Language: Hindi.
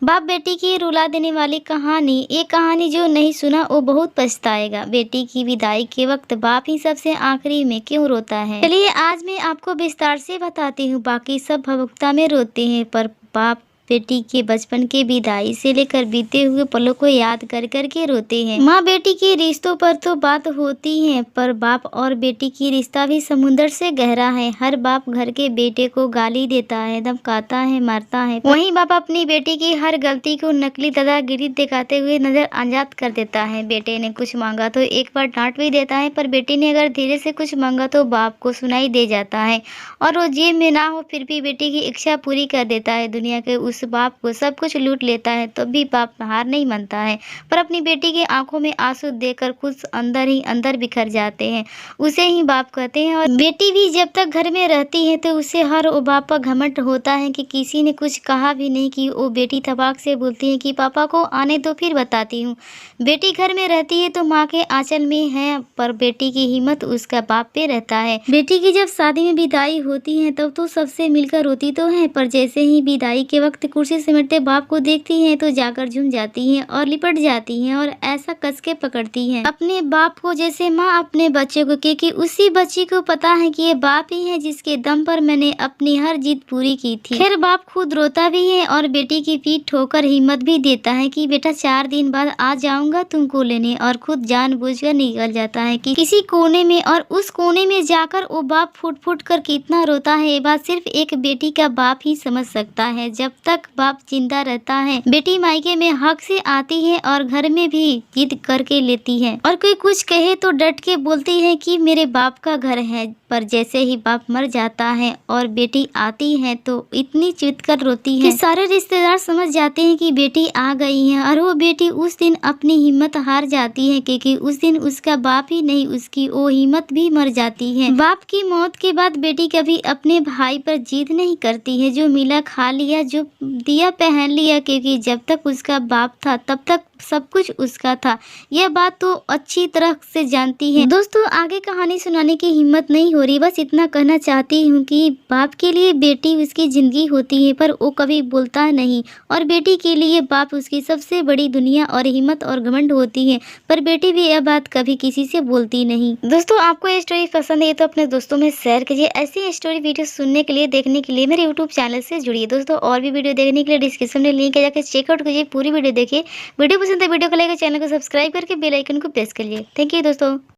बाप बेटी की रुला देने वाली कहानी। ये कहानी जो नहीं सुना वो बहुत पछताएगा। बेटी की विदाई के वक्त बाप ही सबसे आखिरी में क्यों रोता है? चलिए आज मैं आपको विस्तार से बताती हूँ। बाकी सब भवुकता में रोते हैं, पर बाप बेटी के बचपन के विदाई से लेकर बीते हुए पलों को याद कर कर के रोते हैं। माँ बेटी के रिश्तों पर तो बात होती है, पर बाप और बेटी की रिश्ता भी समुद्र से गहरा है। हर बाप घर के बेटे को गाली देता है, धमकाता है, मारता है। वहीं बाप अपनी बेटी की हर गलती को नकली दादागिरी दिखाते हुए नजरअंदाज कर देता है। बेटे ने कुछ मांगा तो एक बार डांट भी देता है, पर बेटी ने अगर धीरे से कुछ मांगा तो बाप को सुनाई दे जाता है और वो जेब में ना हो फिर भी बेटी की इच्छा पूरी कर देता है। दुनिया के उस बाप को सब कुछ लूट लेता है तो भी बाप हार नहीं मानता है, पर अपनी बेटी की आंखों में आंसू देखकर खुद अंदर ही अंदर बिखर जाते हैं। उसे ही बाप कहते हैं। और बेटी भी जब तक घर में रहती है तो उसे हर वो बाप पर घमंड होता है कि किसी ने कुछ कहा भी नहीं कि वो बेटी थबाक से बोलती है कि पापा को आने दो फिर बताती हूँ। बेटी घर में रहती है तो माँ के आंचल में है, पर बेटी की हिम्मत उसका बाप पे रहता है। बेटी की जब शादी में विदाई होती है तब तो सबसे मिलकर रोती तो है, पर जैसे ही विदाई के वक्त कुर्सी समेटते बाप को देखती हैं तो जाकर झूम जाती हैं और लिपट जाती हैं और ऐसा कस के पकड़ती हैं अपने बाप को जैसे माँ अपने बच्चे को, क्योंकि उसी बच्ची को पता है कि ये बाप ही है जिसके दम पर मैंने अपनी हर जीत पूरी की थी। खैर बाप खुद रोता भी है और बेटी की पीठ ठोकर हिम्मत भी देता है कि बेटा 4 दिन बाद आ जाऊंगा तुमको लेने, और खुद जानबूझकर निकल जाता है कि किसी कोने में, और उस कोने में जाकर वो बाप फुट फुट कर कितना रोता है ये बात सिर्फ एक बेटी का बाप ही समझ सकता है। जब तक बाप जिंदा रहता है बेटी मायके में हक से आती है और घर में भी जिद करके लेती है, और कोई कुछ कहे तो डट के बोलती है कि मेरे बाप का घर है। पर जैसे ही बाप मर जाता है और बेटी आती है तो इतनी चित कर रोती है कि सारे रिश्तेदार समझ जाते हैं कि बेटी आ गई है, और वो बेटी उस दिन अपनी हिम्मत हार जाती है क्योंकि उस दिन उसका बाप ही नहीं उसकी वो हिम्मत भी मर जाती है। बाप की मौत के बाद बेटी कभी अपने भाई पर जिद नहीं करती है, जो मिला खा लिया, जो दिया पहन लिया, क्योंकि जब तक उसका बाप था तब तक सब कुछ उसका था। यह बात तो अच्छी तरह से जानती है। दोस्तों आगे कहानी सुनाने की हिम्मत नहीं हो रही, बस इतना कहना चाहती हूँ कि बाप के लिए बेटी उसकी जिंदगी होती है पर वो कभी बोलता नहीं, और बेटी के लिए बाप उसकी सबसे बड़ी दुनिया और हिम्मत और घमंड होती है, पर बेटी भी यह बात कभी किसी से बोलती नहीं। दोस्तों आपको ये स्टोरी पसंद है तो अपने दोस्तों में शेयर कीजिए। ऐसी स्टोरी वीडियो सुनने के लिए, देखने के लिए मेरे यूट्यूब चैनल से जुड़िए। दोस्तों और भी वीडियो देखने के लिए डिस्क्रिप्शन में लिंक है, जाकर चेकआउट कीजिए, पूरी वीडियो देखिए। वीडियो पसंद है वीडियो को लाइक और चैनल को सब्सक्राइब करके बेल आइकन को प्रेस करिए। थैंक यू दोस्तों।